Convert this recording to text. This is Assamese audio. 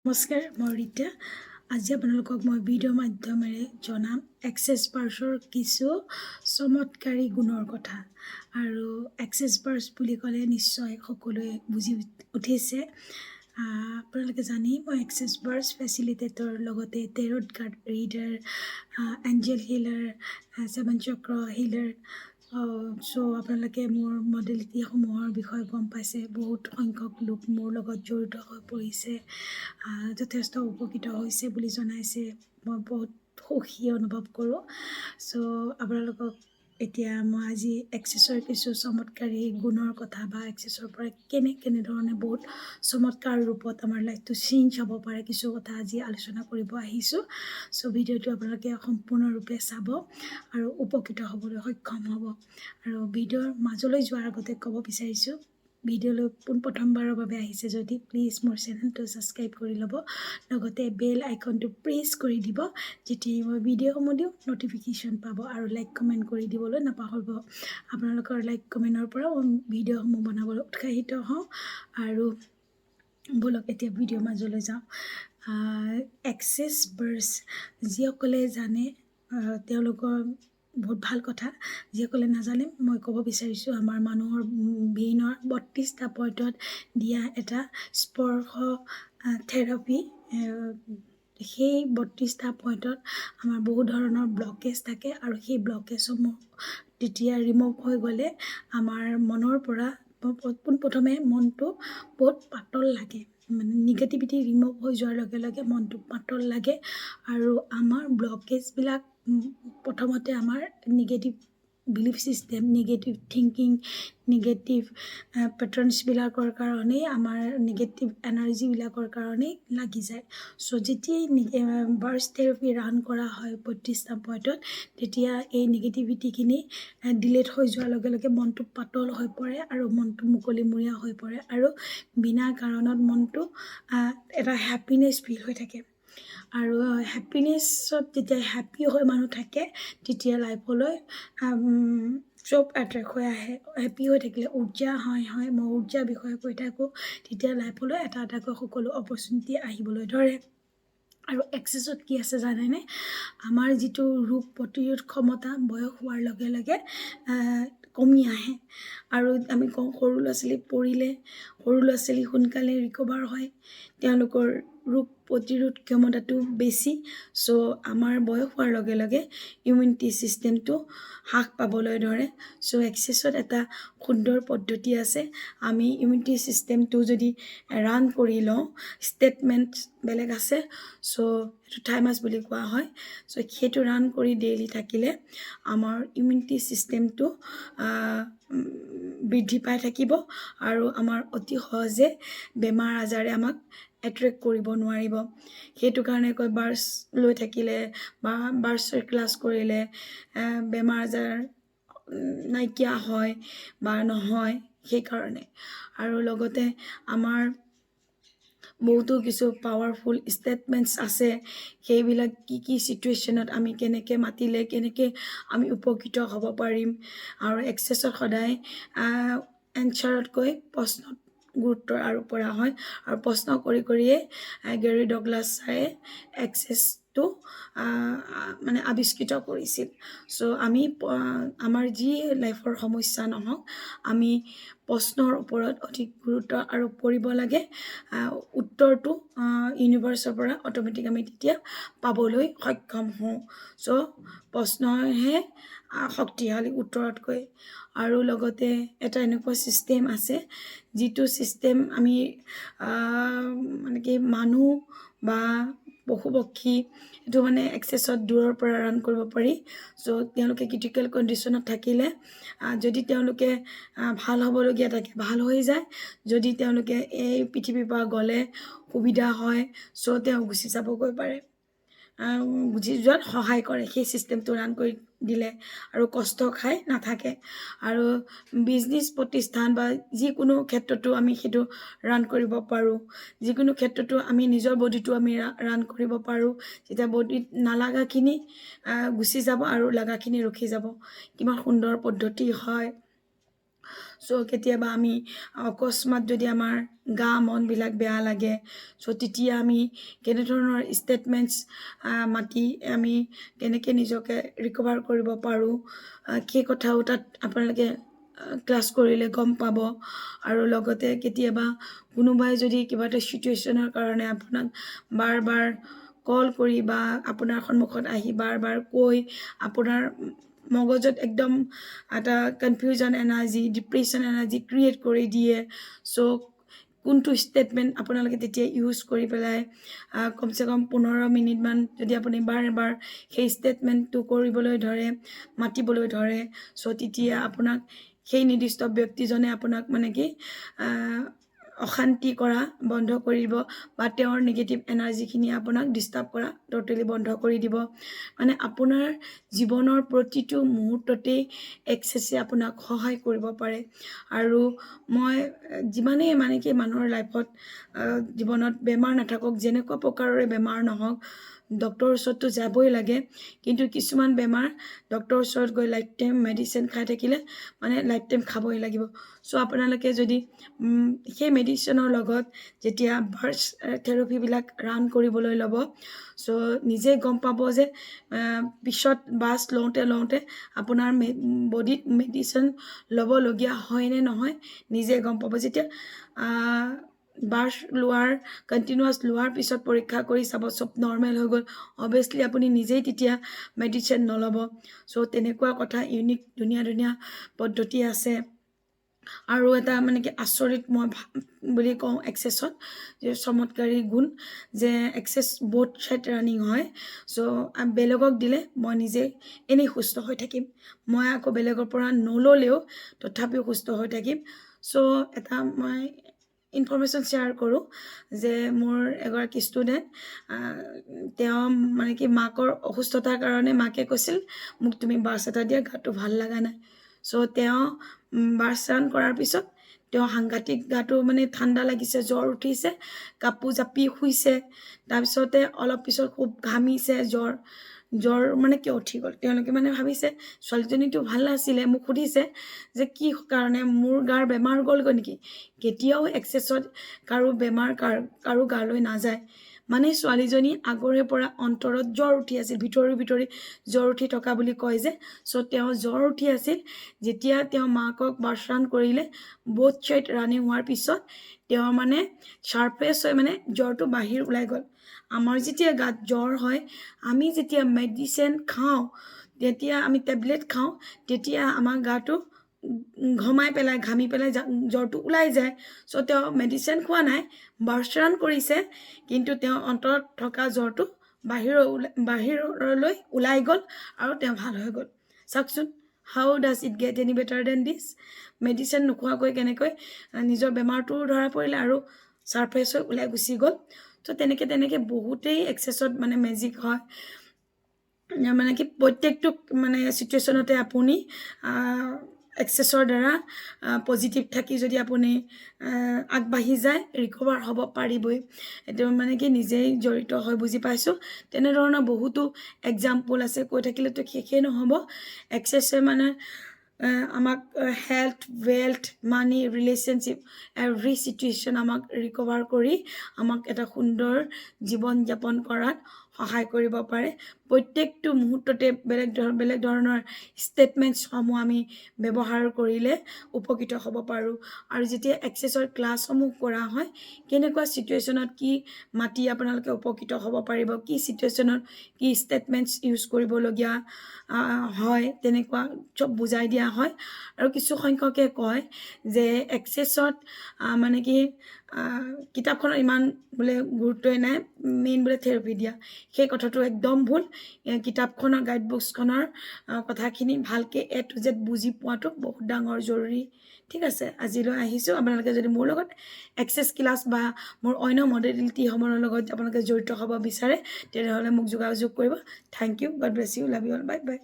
নমস্কাৰ, মই ৰীতা। আজি আপোনালোকক মই ভিডিঅ' মাধ্যমেৰে জনাম এক্সেছ পাৰ্চৰ কিছু চমৎকাৰী গুণৰ কথা। আৰু এক্সেছ পাৰ্চ বুলি ক'লে নিশ্চয় সকলোৱে বুজি উঠিছে। আপোনালোকে জানি মই এক্সেছ পাৰ্চ ফেচিলিটেটৰ লগতে টেৰট কাৰ্ড ৰিডাৰ, এঞ্জেল হিলাৰ, 7 চক্ৰ হিলাৰ। চ' আপোনালোকে মোৰ মডেলিটিসমূহৰ বিষয়ে গম পাইছে। বহুত সংখ্যক লোক মোৰ লগত জড়িত হৈ পৰিছে, যথেষ্ট উপকৃত হৈছে বুলি জনাইছে। মই বহুত সুখী অনুভৱ কৰোঁ। চ' আপোনালোকক এতিয়া মই আজি এক্সেছৰ কিছু চমৎকাৰী গুণৰ কথা বা এক্সেছৰ পৰা কেনেধৰণে বহুত চমৎকাৰ ৰূপত আমাৰ লাইফটো চেঞ্জ হ'ব পাৰে কিছু কথা আজি আলোচনা কৰিব আহিছোঁ। চ' ভিডিঅ'টো আপোনালোকে সম্পূৰ্ণৰূপে চাব আৰু উপকৃত হ'বলৈ সক্ষম হ'ব। আৰু ভিডিঅ'ৰ মাজলৈ যোৱাৰ আগতে ক'ব বিচাৰিছোঁ, ভিডিঅ'লৈ পোনপ্ৰথমবাৰৰ বাবে আহিছে যদি প্লিজ মোৰ চেনেলটো ছাবস্ক্ৰাইব কৰি ল'ব, লগতে বেল আইকনটো প্ৰেছ কৰি দিব, যেতিয়াই মই ভিডিঅ'সমূহ দিওঁ ন'টিফিকেশ্যন পাব। আৰু লাইক কমেণ্ট কৰি দিবলৈ নাপাহৰিব। আপোনালোকৰ লাইক কমেণ্টৰ পৰা ভিডিঅ'সমূহ বনাবলৈ উৎসাহিত হওঁ। আৰু ব'লক এতিয়া ভিডিঅ'ৰ মাজলৈ যাওঁ। এক্সেছ পাৰ্চ যিসকলে জানে তেওঁলোকৰ বহুত ভাল কথা। যিসকলে নাজানে মই ক'ব বিচাৰিছোঁ, আমাৰ মানুহৰ ব্ৰেইনৰ 32টা পইণ্টত দিয়া এটা স্পৰ্শ থেৰাপি। সেই 32টা পইণ্টত আমাৰ বহু ধৰণৰ ব্লকেজ থাকে আৰু সেই ব্লকেজসমূহ তেতিয়া ৰিমুভ হৈ গ'লে আমাৰ মনৰ পৰা পোনপ্ৰথমে মনটো বহুত পাতল লাগে। মানে নিগেটিভিটি ৰিমুভ হৈ যোৱাৰ লগে লগে মনটো পাতল লাগে। আৰু আমাৰ ব্লকেজবিলাক প্ৰথমতে আমাৰ negative belief system, negative thinking, negative পেটাৰ্ণছবিলাকৰ কাৰণেই, আমাৰ নিগেটিভ এনাৰ্জিবিলাকৰ কাৰণেই লাগি যায়। চ' যেতিয়াই বাৰ্চ থেৰাপি ৰান কৰা হয় 32টা পইণ্টত, তেতিয়া এই নিগেটিভিটিখিনি ডিলেট হৈ যোৱাৰ লগে লগে মনটো পাতল হৈ পৰে আৰু মনটো মুকলিমূৰীয়া হৈ পৰে আৰু বিনা কাৰণত মনটো এটা হেপিনেছ ফিল হৈ থাকে। আৰু হেপিনেছত যেতিয়া হেপি হৈ মানুহ থাকে তেতিয়া লাইফলৈ চব এট্ৰেক্ট হৈ আহে। হেপি হৈ থাকিলে উৰ্জা হয় মই উৰ্জাৰ বিষয়ে কৈ থাকোঁ, তেতিয়া লাইফলৈ এটা এটাকৈ সকলো অপৰচুনিটি আহিবলৈ ধৰে। আৰু এক্সেছত কি আছে জানেনে? আমাৰ যিটো ৰোগ প্ৰতিৰোধ ক্ষমতা বয়স হোৱাৰ লগে লগে কমি আহে। আৰু আমি কওঁ সৰু ল'ৰা ছোৱালী পৰিলে সৰু ল'ৰা ছোৱালী সোনকালে ৰিকভাৰ হয়, তেওঁলোকৰ ৰোগ প্ৰতিৰোধ ক্ষমতাটো বেছি। চ' আমাৰ বয়স হোৱাৰ লগে লগে ইমিউনিটি ছিষ্টেমটো হ্ৰাস পাবলৈ ধৰে। চ' এক্সেছত এটা সুন্দৰ পদ্ধতি আছে। আমি ইমিউনিটি ছিষ্টেমটো যদি ৰান কৰি লওঁ, ষ্টেটমেণ্ট বেলেগ আছে, চ' সেইটো থাইমাছ বুলি কোৱা হয়। চ' সেইটো ৰান কৰি ডেইলি থাকিলে আমাৰ ইমিউনিটি ছিষ্টেমটো বৃদ্ধি পাই থাকিব আৰু আমাৰ অতি সহজে বেমাৰ আজাৰে আমাক এট্ৰেক্ট কৰিব নোৱাৰিব। সেইটো কাৰণে কয় বাৰ্চ লৈ থাকিলে বা বাৰ্চৰ ক্লাছ কৰিলে বেমাৰ আজাৰ নাইকিয়া হয় বা নহয়, সেইকাৰণে। আৰু লগতে আমাৰ বহুতো কিছু পাৱাৰফুল ষ্টেটমেণ্টছ আছে। সেইবিলাক কি ছিটুৱেশ্যনত আমি কেনেকৈ মাতিলে কেনেকৈ আমি উপকৃত হ'ব পাৰিম। আৰু এক্সেছত সদায় এনচাৰতকৈ প্ৰশ্নত গুৰুত্ব আৰোপ কৰা হয়। আৰু প্ৰশ্ন কৰি কৰিয়ে গেৰী ডগলাছ ছাৰে এক্সেছটো মানে আৱিষ্কৃত কৰিছিল। চ' আমি আমাৰ যি লাইফৰ সমস্যা নহওক, আমি প্ৰশ্নৰ ওপৰত অধিক গুৰুত্ব আৰোপ কৰিব লাগে। উত্তৰটো ইউনিভাৰ্চৰ পৰা অট'মেটিক আমি তেতিয়া পাবলৈ সক্ষম হওঁ। চ' প্ৰশ্নহে শক্তিশালী উত্তৰতকৈ। আৰু লগতে এটা এনেকুৱা ছিষ্টেম আছে, যিটো ছিষ্টেম আমি মানে কি মানুহ বা পশু পক্ষী এইটো মানে এক্সেছত দূৰৰ পৰা ৰান কৰিব পাৰি। চ' তেওঁলোকে ক্ৰিটিকেল কণ্ডিশ্যনত থাকিলে যদি তেওঁলোকে ভাল হ'বলগীয়া থাকে ভাল হৈ যায়, যদি তেওঁলোকে এই পৃথিৱীৰ পৰা গ'লে সুবিধা হয়, চ' তেওঁ গুচি যাবগৈ পাৰে। গুচি যোৱাত সহায় কৰে সেই ছিষ্টেমটো ৰান কৰি দিলে, আৰু কষ্ট খাই নাথাকে। আৰু বিজনেছ প্ৰতিষ্ঠান বা যিকোনো ক্ষেত্ৰতো আমি সেইটো ৰান কৰিব পাৰোঁ। যিকোনো ক্ষেত্ৰতো আমি নিজৰ বডিটো আমি ৰান কৰিব পাৰোঁ। যেতিয়া বডিত নালাগাখিনি গুচি যাব আৰু লাগাখিনি ৰখি যাব। কিমান সুন্দৰ পদ্ধতি হয়। চ' কেতিয়াবা আমি অকস্মাত যদি আমাৰ গা মনবিলাক বেয়া লাগে চ' তেতিয়া আমি কেনেধৰণৰ ষ্টেটমেণ্টছ মাতি আমি কেনেকৈ নিজকে ৰিকভাৰ কৰিব পাৰোঁ সেই কথাও তাত আপোনালোকে ক্লাছ কৰিলে গম পাব আৰু লগতে কেতিয়াবা কোনোবাই যদি কিবা এটা চিটুৱেশ্যনৰ কাৰণে আপোনাক বাৰ বাৰ কল কৰি বা আপোনাৰ সন্মুখত আহি বাৰ বাৰ কৈ আপোনাৰ মগজত একদম এটা confusion energy depression energy create কৰি দিয়ে চ' কোনটো ষ্টেটমেণ্ট আপোনালোকে তেতিয়া ইউজ কৰি পেলাই কমচে কম 15 মিনিটমান যদি আপুনি বাৰ বাৰ সেই ষ্টেটমেণ্টটো কৰিবলৈ ধৰে মাতিবলৈ ধৰে চ' তেতিয়া আপোনাক সেই নিৰ্দিষ্ট ব্যক্তিজনে আপোনাক মানে কি অশান্তি কৰা বন্ধ কৰি দিব বা তেওঁৰ নিগেটিভ এনাৰ্জিখিনি আপোনাক ডিষ্টাৰ্ব কৰা ট'টেলি বন্ধ কৰি দিব মানে আপোনাৰ জীৱনৰ প্ৰতিটো মুহূৰ্ততেই এক্সেছে আপোনাক সহায় কৰিব পাৰে আৰু মই যিমানেই মানে কি মানুহৰ লাইফত জীৱনত বেমাৰ নাথাকক যেনেকুৱা প্ৰকাৰৰে বেমাৰ নহওক ডক্টৰৰ ওচৰততো যাবই লাগে কিন্তু কিছুমান বেমাৰ ডক্টৰৰ ওচৰত গৈ লাইফ টাইম মেডিচিন খাই থাকিলে মানে লাইফ টাইম খাবই লাগিব চ' আপোনালোকে যদি সেই মেডিচিনৰ লগত যেতিয়া ভাৰ্চ থেৰাপিবিলাক ৰান কৰিবলৈ ল'ব চ' নিজে গম পাব যে পিছত বাছ লওঁতে আপোনাৰ বডিত মেডিচিন ল'বলগীয়া হয় নে নহয় নিজে গম পাব যেতিয়া বাছ লোৱাৰ কণ্টিনিউৱাছ লোৱাৰ পিছত পৰীক্ষা কৰি চাব চব নৰ্মেল হৈ গ'ল অভিয়াছলি আপুনি নিজেই তেতিয়া মেডিচিন নল'ব চ' তেনেকুৱা কথা ইউনিক ধুনীয়া পদ্ধতি আছে আৰু এটা মানে কি আচৰিত মই বুলি কওঁ এক্সেছত যে চমৎকাৰী গুণ যে এক্সেছ বহুত ছাইড ৰানিং হয় চ' বেলেগক দিলে মই নিজে এনেই সুস্থ হৈ থাকিম মই আকৌ বেলেগৰ পৰা নল'লেও তথাপিও সুস্থ হৈ থাকিম চ' এটা মই ইনফৰমেশ্যন শ্বেয়াৰ কৰোঁ যে মোৰ এগৰাকী ষ্টুডেণ্ট তেওঁ মানে কি মাকৰ অসুস্থতাৰ কাৰণে মাকে কৈছিল মোক তুমি বাছ এটা দিয়া গাটো ভাল লগা নাই চ' তেওঁ বাছ ৰান কৰাৰ পিছত তেওঁ সাংঘাতিক গাটো মানে ঠাণ্ডা লাগিছে জ্বৰ উঠিছে কাপোৰ জাপি শুইছে তাৰপিছতে অলপ পিছত খুব ঘামিছে জ্বৰ মানে কিয় উঠি গ'ল তেওঁলোকে মানে ভাবিছে ছোৱালীজনীটো ভাল নাছিলে মোক সুধিছে যে কি কাৰণে মোৰ গাৰ বেমাৰ গ'লগৈ নেকি কেতিয়াও এক্সেছত কাৰো বেমাৰ কাৰো গালৈ নাযায় মানে ছোৱালীজনী আগৰে পৰা অন্তৰত জ্বৰ উঠি আছিল ভিতৰি জ্বৰ উঠি থকা বুলি কয় যে চ' তেওঁ জ্বৰ উঠি আছিল যেতিয়া তেওঁ মাকক বাছ ৰান কৰিলে বোথ ছাইড ৰানিং হোৱাৰ পিছত তেওঁ মানে ছাৰপ্ৰেছ হৈ মানে জ্বৰটো বাহিৰ ওলাই গ'ল আমাৰ যেতিয়া গাত জ্বৰ হয় আমি যেতিয়া মেডিচিন খাওঁ তেতিয়া আমি টেবলেট খাওঁ তেতিয়া আমাৰ গাটো ঘামি পেলাই জ্বৰটো ওলাই যায় চ' তেওঁ মেডিচিন খোৱা নাই বাছ ৰান কৰিছে কিন্তু তেওঁ অন্তৰত থকা জ্বৰটো বাহিৰলৈ ওলাই গ'ল আৰু তেওঁ ভাল হৈ গ'ল চাওকচোন how does it get any better then this medicine নোখোৱাকৈ কেনেকৈ নিজৰ বেমাৰটোও ধৰা পৰিলে আৰু ছাৰপ্ৰাইজ হৈ ওলাই গুচি গ'ল ত' তেনেকৈ বহুতেই এক্সেছত মানে মেজিক হয় মানে কি প্ৰত্যেকটো মানে চিটুৱেশ্যনতে আপুনি এক্সেছৰ দ্বাৰা পজিটিভ থাকি যদি আপুনি আগবাঢ়ি যায় ৰিকভাৰ হ'ব পাৰিবই এইটো মানে কি নিজেই জড়িত হৈ বুজি পাইছোঁ তেনেধৰণৰ বহুতো এক্সাম্পল আছে কৈ থাকিলেতো শেষেই নহ'ব এক্সেছে মানে আমাক হেল্থ ৱেল্থ মানি ৰিলেশ্যনশ্বিপ এভৰি চিটুৱেশ্যন আমাক ৰিকভাৰ কৰি আমাক এটা সুন্দৰ জীৱন যাপন কৰাত সহায় কৰিব পাৰে প্ৰত্যেকটো মুহূৰ্ততে বেলেগ ধৰণৰ ষ্টেটমেণ্টছসমূহ আমি ব্যৱহাৰ কৰিলে উপকৃত হ'ব পাৰোঁ আৰু যেতিয়া এক্সেছৰ ক্লাছসমূহ কৰা হয় কেনেকুৱা চিটুৱেশ্যনত কি মাতি আপোনালোকে উপকৃত হ'ব পাৰিব কি চিটুৱেশ্যনত কি ষ্টেটমেণ্টছ ইউজ কৰিবলগীয়া হয় তেনেকুৱা চব বুজাই দিয়া হয় আৰু কিছু সংখ্যকে কয় যে এক্সেছত মানে কি কিতাপখনৰ ইমান বোলে গুৰুত্বই নাই মেইন বোলে থেৰাপি দিয়া সেই কথাটো একদম ভুল কিতাপখনৰ গাইড বুকছখনৰ কথাখিনি ভালকৈ A to Z বুজি পোৱাটো বহুত ডাঙৰ জৰুৰী ঠিক আছে আজিলৈ আহিছোঁ আপোনালোকে যদি মোৰ লগত এক্সেছ ক্লাছ বা মোৰ অন্য মডেলিটিসমূহৰ লগত আপোনালোকে জড়িত হ'ব বিচাৰে তেনেহ'লে মোক যোগাযোগ কৰিব thank you God bless you love you all bye by